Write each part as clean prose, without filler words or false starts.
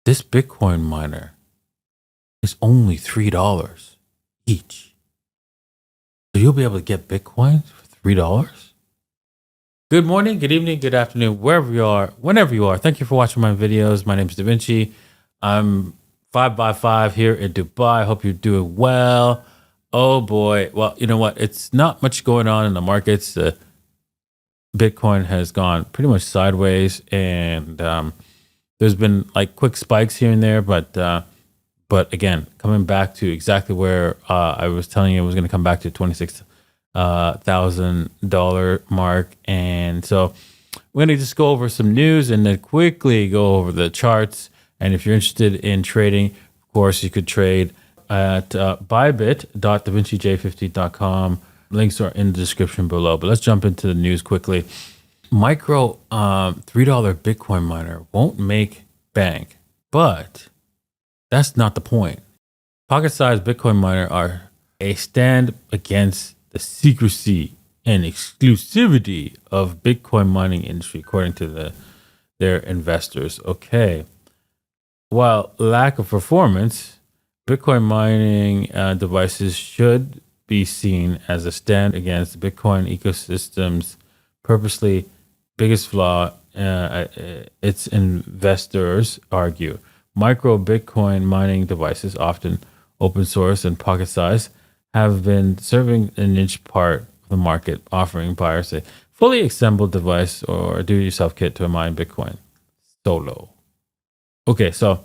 This Bitcoin miner is only $3 each. So you'll be able to get Bitcoin for $3? Good morning, good evening, good afternoon, wherever you are, whenever you are. Thank you for watching my videos. My name is Da Vinci. I'm 5x5 here in Dubai. Hope you're doing well. Oh boy. Well, you know what? It's not much going on in the markets. The Bitcoin has gone pretty much sideways, and there's been like quick spikes here and there, but again, coming back to exactly where I was telling you it was going to come back to $26,000 mark. And so we're going to just go over some news and then quickly go over the charts. And if you're interested in trading, of course, you could trade at bybit.davincij50.com. Links are in the description below. But let's jump into the news quickly. Micro $3 Bitcoin miner won't make bank, but that's not the point. Pocket-sized Bitcoin miner are a stand against the secrecy and exclusivity of Bitcoin mining industry, according to their investors. Okay. While lack of performance, Bitcoin mining devices should be seen as a stand against the Bitcoin ecosystem's purposely biggest flaw, its investors argue. Micro Bitcoin mining devices, often open source and pocket size, have been serving a niche part of the market, offering buyers a fully assembled device or do-it-yourself kit to mine Bitcoin solo. Okay, so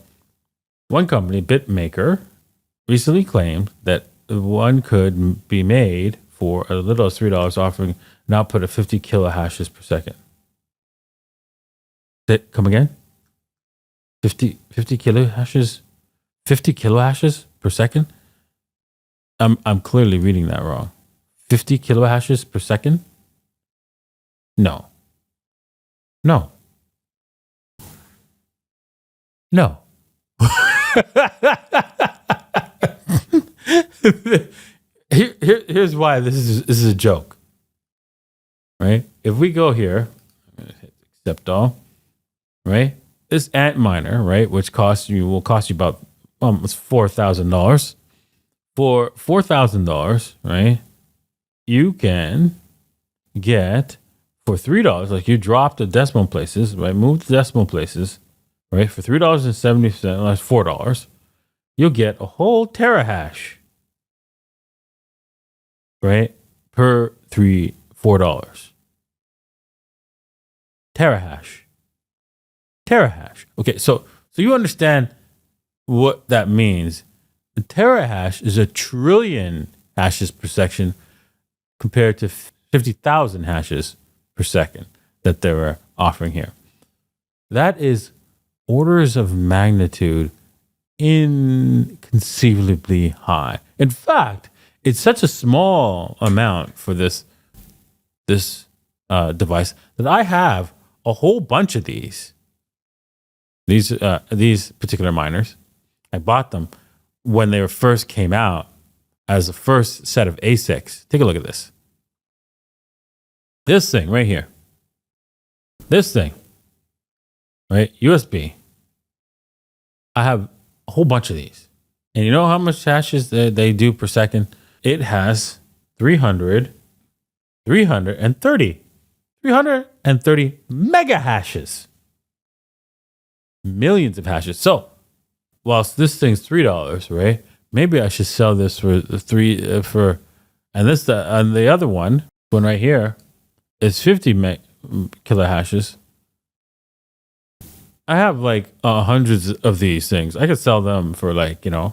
one company, BitMaker, recently claimed that one could be made for a little as $3, offering an output of 50 kilohashes per second. Come again? 50 kilohashes? 50 kilohashes per second? I'm clearly reading that wrong. 50 kilohashes per second? No. Here's why this is a joke, right? If we go here, I'm going to hit accept all, right? This ant miner, right, which will cost you about almost $4,000. For $4,000, right, you can get for $3, like you drop the decimal places, right? Move the decimal places, right? For $3.70, that's $4. You'll get a whole terahash, right? Per $4. Terahash. Okay, so you understand what that means. A terahash is 1 trillion hashes per second compared to 50,000 hashes per second that they were offering here. That is orders of magnitude inconceivably high. In fact, it's such a small amount for this device that I have a whole bunch of these particular miners. I bought them when they first came out as the first set of ASICs. Take a look at this. This thing right here. This thing, right? USB. I have a whole bunch of these. And you know how much hashes they do per second? It has 330 mega hashes. Millions of hashes. So, whilst this thing's $3, right? Maybe I should sell this for and the other one right here is 50 kilohashes. I have like hundreds of these things. I could sell them for like, a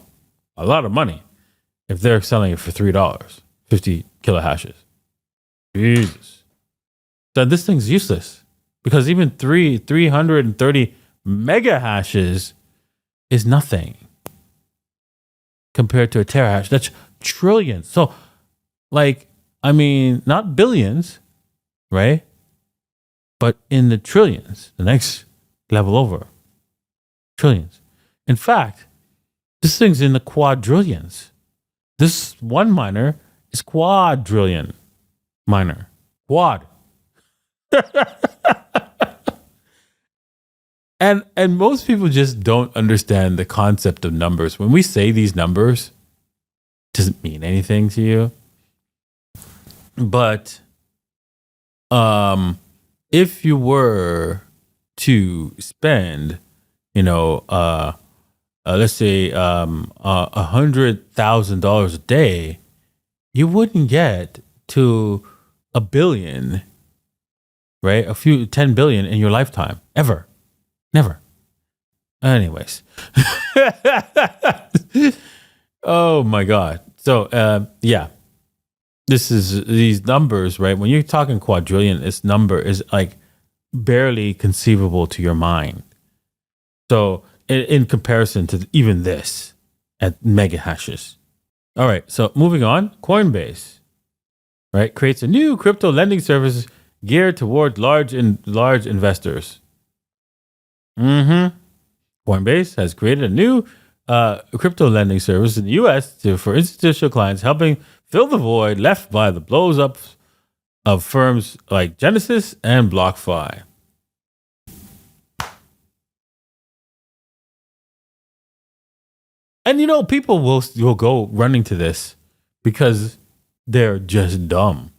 lot of money if they're selling it for $3, 50 kilohashes. Jesus. So this thing's useless because even 330 mega hashes is nothing compared to a terahash. That's trillions. So, not billions, right? But in the trillions, the next level over. Trillions. In fact, this thing's in the quadrillions. This one miner is quadrillion miner. Quad. And most people just don't understand the concept of numbers. When we say these numbers, it doesn't mean anything to you. But if you were to spend, let's say $100,000 a day, you wouldn't get to a billion, right? 10 billion in your lifetime, ever, never. Anyways, oh my God. So yeah, these numbers, right? When you're talking quadrillion, this number is like barely conceivable to your mind. So in comparison to even this at mega hashes. All right. So moving on, Coinbase, right, creates a new crypto lending service geared toward large investors. Coinbase has created a new crypto lending service in the U.S. for institutional clients, helping fill the void left by the blows up of firms like Genesis and BlockFi. And people will go running to this because they're just dumb.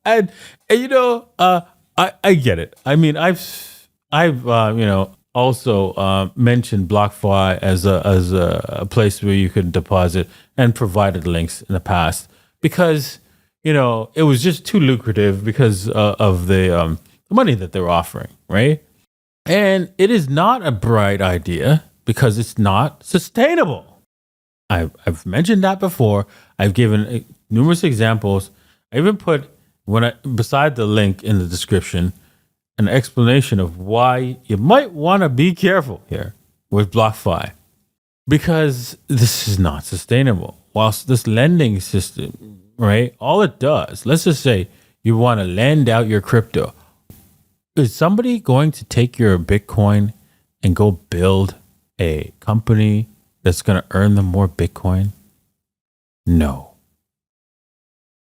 and I get it. I mean, I've also mentioned BlockFi as a place where you could deposit and provided links in the past because it was just too lucrative because of the money that they're offering, right? And it is not a bright idea because it's not sustainable. I've mentioned that before. I've given numerous examples. I even put beside the link in the description an explanation of why you might want to be careful here with BlockFi because this is not sustainable. Whilst this lending system, right, all it does, let's just say you want to lend out your crypto. Is somebody going to take your Bitcoin and go build a company that's going to earn them more Bitcoin? No.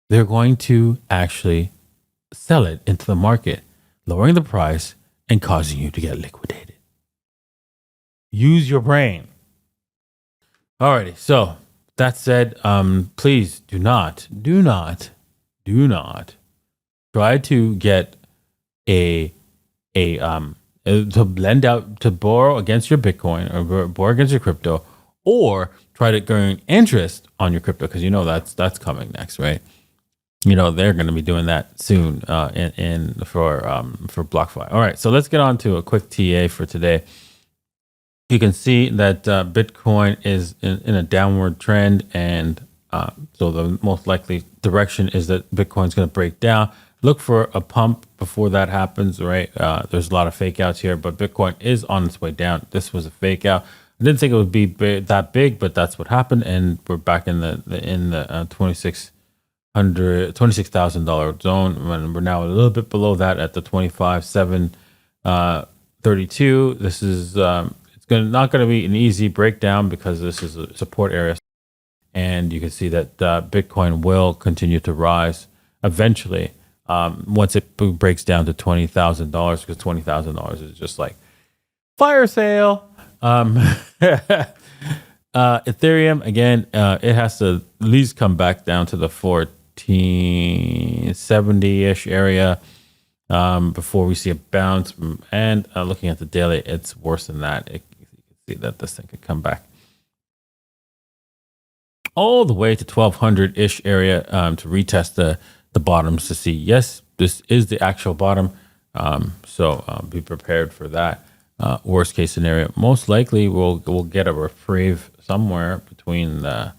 They're going to actually sell it into the market, lowering the price and causing you to get liquidated. Use your brain. Alrighty, so that said, please do not try to get to lend out, to borrow against your Bitcoin or borrow against your crypto, or try to earn interest on your crypto because that's coming next, right? They're going to be doing that soon for BlockFi. All right, so let's get on to a quick TA for today. You can see that Bitcoin is in a downward trend, and so the most likely direction is that Bitcoin's going to break down. Look for a pump before that happens, right? There's a lot of fake outs here, but Bitcoin is on its way down. This was a fake out. I didn't think it would be that big, but that's what happened, and we're back in the $26,000 zone. And we're now a little bit below that at the 25,732. This is it's not going to be an easy breakdown because this is a support area, and you can see that Bitcoin will continue to rise eventually. Once it breaks down to $20,000, because $20,000 is just like fire sale. Ethereum, again, it has to at least come back down to the 1470-ish area before we see a bounce. And looking at the daily, it's worse than that. You can see that this thing could come back all the way to 1200-ish area to retest the bottoms to see, yes, this is the actual bottom. So be prepared for that. Worst case scenario, most likely we'll get a reprieve somewhere between the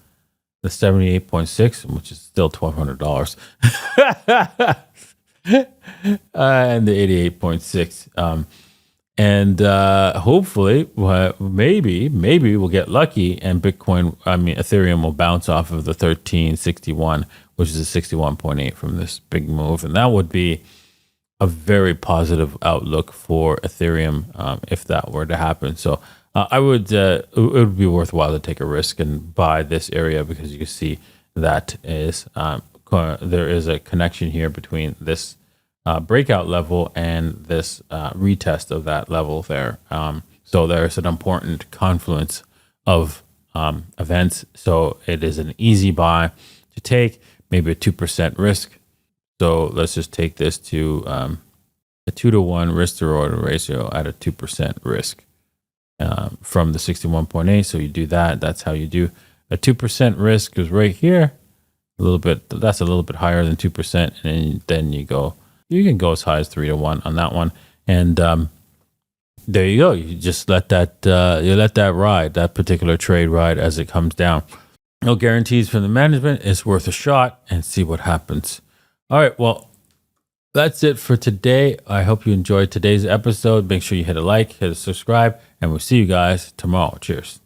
78.6, which is still $1,200, and the 88.6. And hopefully, maybe we'll get lucky, and Ethereum will bounce off of the 1361, which is a 61.8 from this big move, and that would be a very positive outlook for Ethereum if that were to happen. So I would it would be worthwhile to take a risk and buy this area because you can see that is there is a connection here between this breakout level and this retest of that level there. So there's an important confluence of events. So it is an easy buy to take, maybe a 2% risk. So let's just take this to a 2-to-1 risk to reward ratio at a 2% risk from the 61.8. So you do that. That's how you do a 2% risk is right here. A little bit. That's a little bit higher than 2%, and then you can go as high as 3-to-1 on that one. And there you go. You just let that ride, that particular trade ride as it comes down. No guarantees from the management. It's worth a shot and see what happens. All right. Well, that's it for today. I hope you enjoyed today's episode. Make sure you hit a like, hit a subscribe, and we'll see you guys tomorrow. Cheers.